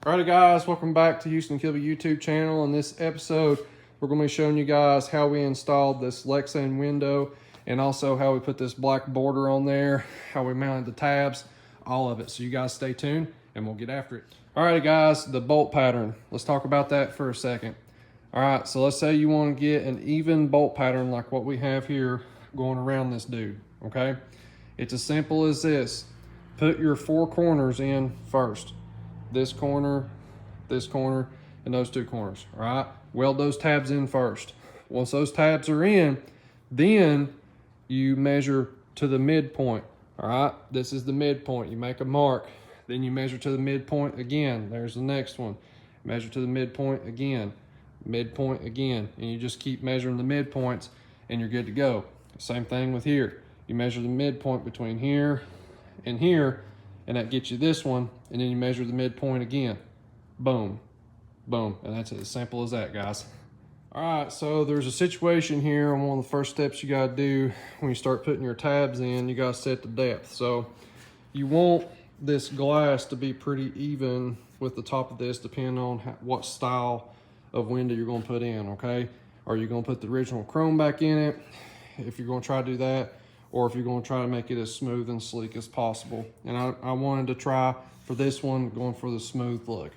Alrighty guys, welcome back to Houston Kilby YouTube channel. In this episode, we're going to be showing you guys how we installed this Lexan window and also how we put this black border on there, how we mounted the tabs, all of it. So you guys stay tuned and we'll get after it. Alrighty guys, the bolt pattern. Let's talk about that for a second. Alright, so let's say you want to get an even bolt pattern like what we have here going around this dude, okay? It's as simple as this. Put your four corners in first. This corner, and those two corners, all right? Weld those tabs in first. Once those tabs are in, then you measure to the midpoint, all right? This is the midpoint. You make a mark. Then you measure to the midpoint again. There's the next one. Measure to the midpoint again, and you just keep measuring the midpoints and you're good to go. Same thing with here. You measure the midpoint between here and here, and that gets you this one, and then you measure the midpoint again. Boom, boom, and that's as simple as that, guys. All right, so there's a situation here, and one of the first steps you gotta do when you start putting your tabs in, you gotta set the depth. So you want this glass to be pretty even with the top of this, depending on what style of window you're gonna put in, okay? Are you gonna put the original chrome back in it, if you're gonna try to do that, or if you're going to try to make it as smooth and sleek as possible. And I wanted to try for this one, going for the smooth look.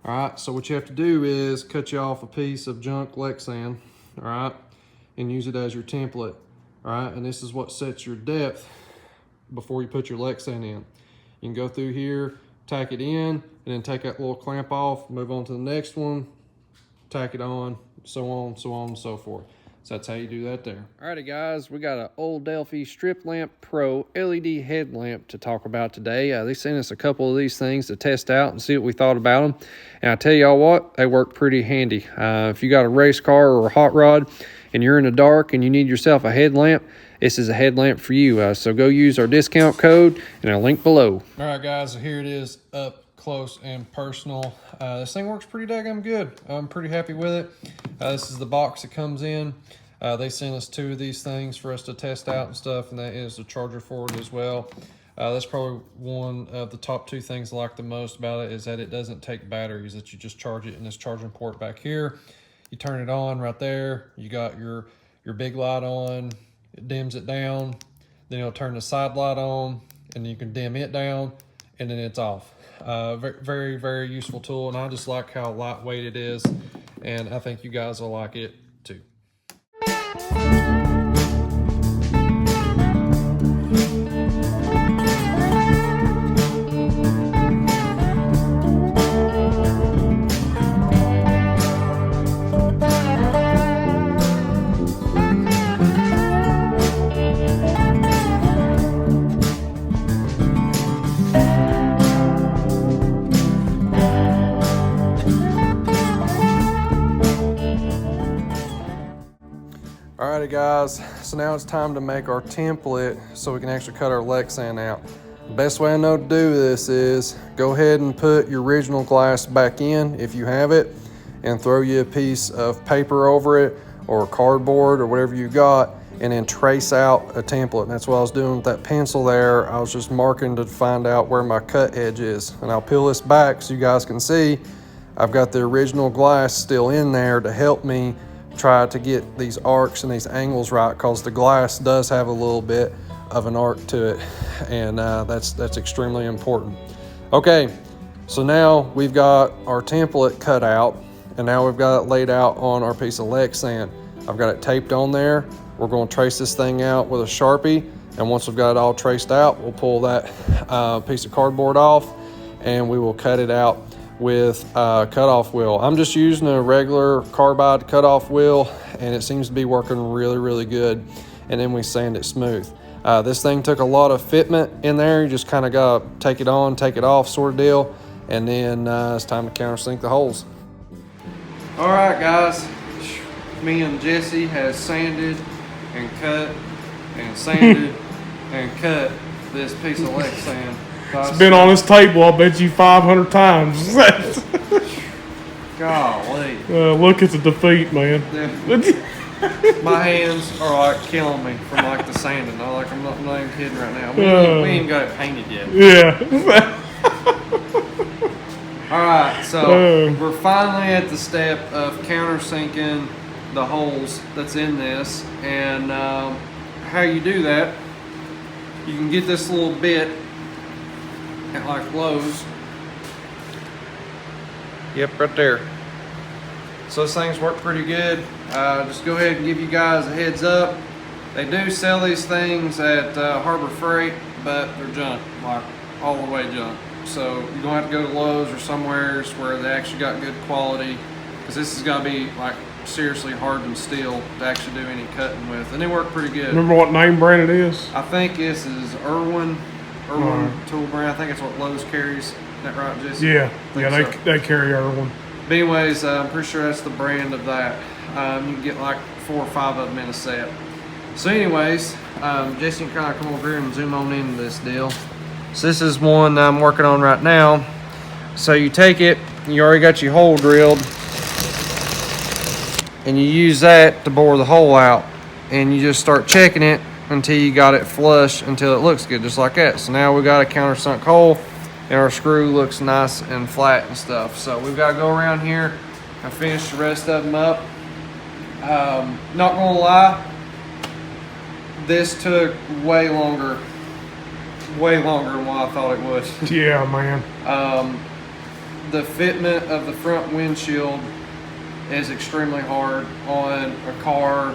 All right, so what you have to do is cut you off a piece of junk Lexan, all right, and use it as your template, all right? And this is what sets your depth before you put your Lexan in. You can go through here, tack it in, and then take that little clamp off, move on to the next one, tack it on, so on, and so forth. So that's how you do that there. Alrighty guys, we got an old Delphi Strip Lamp Pro LED headlamp to talk about today. They sent us a couple of these things to test out and see what we thought about them. And I tell y'all what, they work pretty handy. If you got a race car or a hot rod and you're in the dark and you need yourself a headlamp, this is a headlamp for you. So go use our discount code and our link below. Alright guys, so here it is up close and personal. This thing works pretty daggum good. I'm pretty happy with it. This is the box it comes in. They sent us two of these things for us to test out and stuff, and that is the charger for it as well. That's probably one of the top two things I like the most about it, is that it doesn't take batteries, that you just charge it in this charging port back here. You turn it on right there. You got your big light on. It dims it down. Then it'll turn the side light on, and you can dim it down, and then it's off. Very, very useful tool, and I just like how lightweight it is, and I think you guys will like it too. Alrighty guys, so now it's time to make our template so we can actually cut our Lexan out. The best way I know to do this is go ahead and put your original glass back in if you have it, and throw you a piece of paper over it or cardboard or whatever you got, and then trace out a template. And that's what I was doing with that pencil there. I was just marking to find out where my cut edge is. And I'll peel this back so you guys can see I've got the original glass still in there to help me try to get these arcs and these angles right, because the glass does have a little bit of an arc to it, and that's extremely important. Okay, so now we've got our template cut out, and now we've got it laid out on our piece of Lexan. I've got it taped on there. We're going to trace this thing out with a Sharpie, and once we've got it all traced out, we'll pull that piece of cardboard off, and we will cut it out with a cutoff wheel. I'm just using a regular carbide cutoff wheel, and it seems to be working really, really good. And then we sand it smooth. This thing took a lot of fitment in there. You just kind of got to take it on, take it off sort of deal. And then it's time to countersink the holes. All right, guys. Me and Jesse has sanded and cut and sanded and cut this piece of Lexan. It's been on this table, I bet you 500 times. Golly. Look, it's a defeat, man. My hands are like killing me from like the sanding. I'm not even kidding right now. We ain't got it painted yet. Yeah. All right, so we're finally at the step of countersinking the holes that's in this, and how you do that, you can get this little bit at like Lowe's. Yep, right there. So those things work pretty good. Just go ahead and give you guys a heads up. They do sell these things at Harbor Freight, but they're junk, like all the way junk. So you're gonna have to go to Lowe's or somewhere where they actually got good quality, because this has got to be like seriously hardened steel to actually do any cutting with, and they work pretty good. Remember what name brand it is? I think this is Irwin Tool Brand. I think it's what Lowe's carries. Is that right, Jesse? Yeah, So. they carry Irwin. But anyways, I'm pretty sure that's the brand of that. You can get like 4 or 5 of them in a set. So anyways, Jason, can kind of come over here and zoom on into this deal. So this is one that I'm working on right now. So you take it, you already got your hole drilled, and you use that to bore the hole out, and you just start checking it until you got it flush, until it looks good, just like that. So now we got a countersunk hole, and our screw looks nice and flat and stuff. So we've got to go around here and finish the rest of them up. Not gonna lie, this took way longer than what I thought it would. Yeah, man. The fitment of the front windshield is extremely hard on a car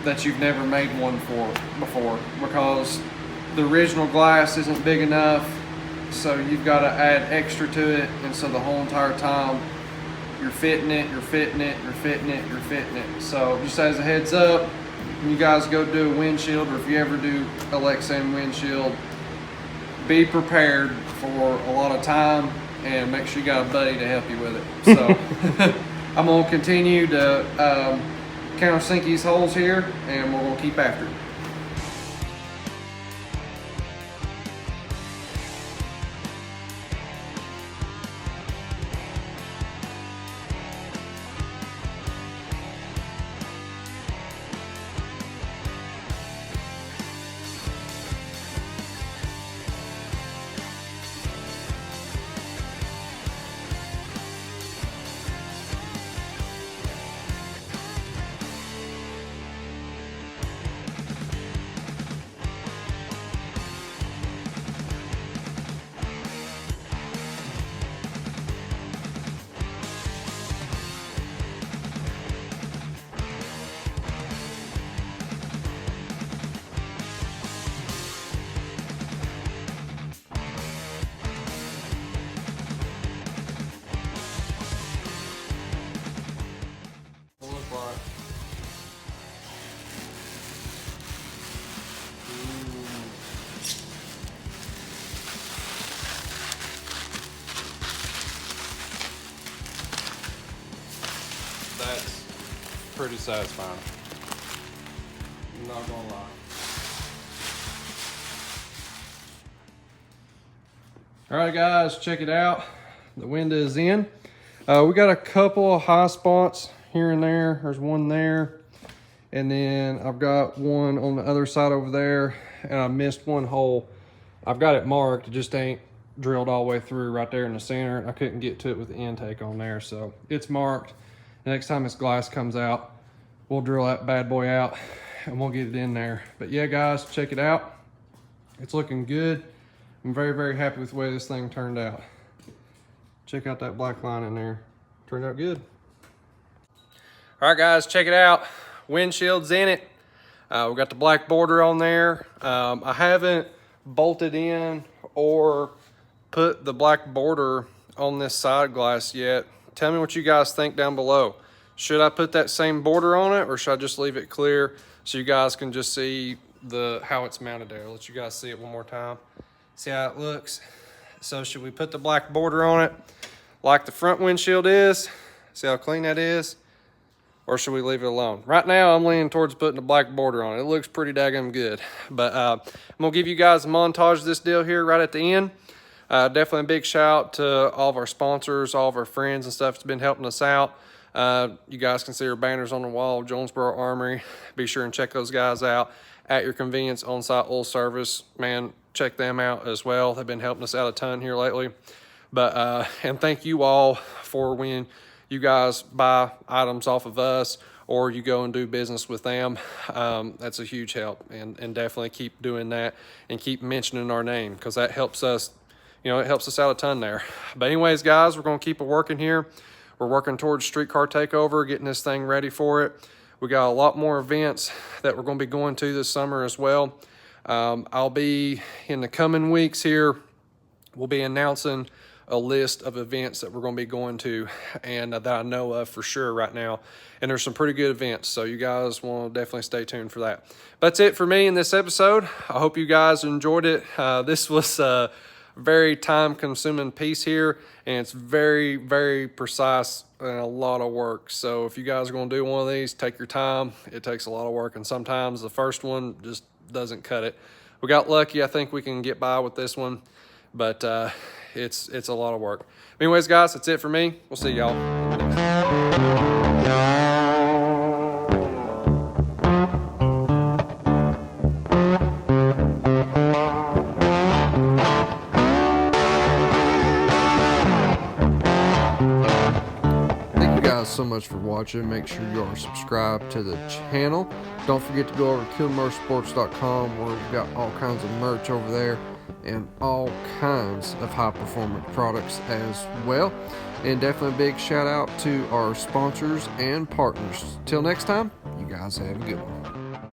that you've never made one for before, because the original glass isn't big enough, so you've got to add extra to it, and so the whole entire time you're fitting it. So just as a heads up, when you guys go do a windshield, or if you ever do a Lexan windshield, be prepared for a lot of time, and make sure you got a buddy to help you with it. So I'm gonna continue to countersink these holes here, and we're gonna keep after it. That's pretty satisfying, I'm not gonna lie. All right, guys, check it out. The window is in. We got a couple of high spots here and there. There's one there, and then I've got one on the other side over there, and I missed one hole. I've got it marked, it just ain't drilled all the way through right there in the center. I couldn't get to it with the intake on there, so it's marked. The next time this glass comes out, we'll drill that bad boy out and we'll get it in there. But yeah, guys, check it out. It's looking good. I'm very, very happy with the way this thing turned out. Check out that black line in there. Turned out good. All right, guys, check it out. Windshield's in it. We got the black border on there. I haven't bolted in or put the black border on this side glass yet. Tell me what you guys think down below. Should I put that same border on it, or should I just leave it clear so you guys can just see how it's mounted there? Let you guys see it one more time. See how it looks? So should we put the black border on it like the front windshield is? See how clean that is? Or should we leave it alone? Right now, I'm leaning towards putting a black border on it. It looks pretty daggum good. But I'm gonna give you guys a montage of this deal here right at the end. Definitely a big shout out to all of our sponsors, all of our friends and stuff that's been helping us out. You guys can see our banners on the wall, Jonesboro Armory. Be sure and check those guys out at your convenience. On-site oil service, man, check them out as well. They've been helping us out a ton here lately. But and thank you all for when you guys buy items off of us or you go and do business with them. That's a huge help, and definitely keep doing that and keep mentioning our name, because that helps us, you know, it helps us out a ton there. But anyways, guys, we're going to keep it working here. We're working towards Street Car Takeover, getting this thing ready for it. We got a lot more events that we're going to be going to this summer as well. I'll be, in the coming weeks here, we'll be announcing a list of events that we're going to be going to, and that I know of for sure right now. And there's some pretty good events, so you guys want to definitely stay tuned for that. That's it for me in this episode. I hope you guys enjoyed it. This was a very time-consuming piece here, and it's very, very precise and a lot of work. So if you guys are going to do one of these, take your time. It takes a lot of work, and sometimes the first one just doesn't cut it. We got lucky. I think we can get by with this one, but it's a lot of work. Anyways, guys, that's it for me. We'll see y'all. So much for watching. Make sure you are subscribed to the channel. Don't forget to go over to KilmerSports.com, where we've got all kinds of merch over there and all kinds of high performance products as well. And definitely a big shout out to our sponsors and partners. Till next time, you guys have a good one.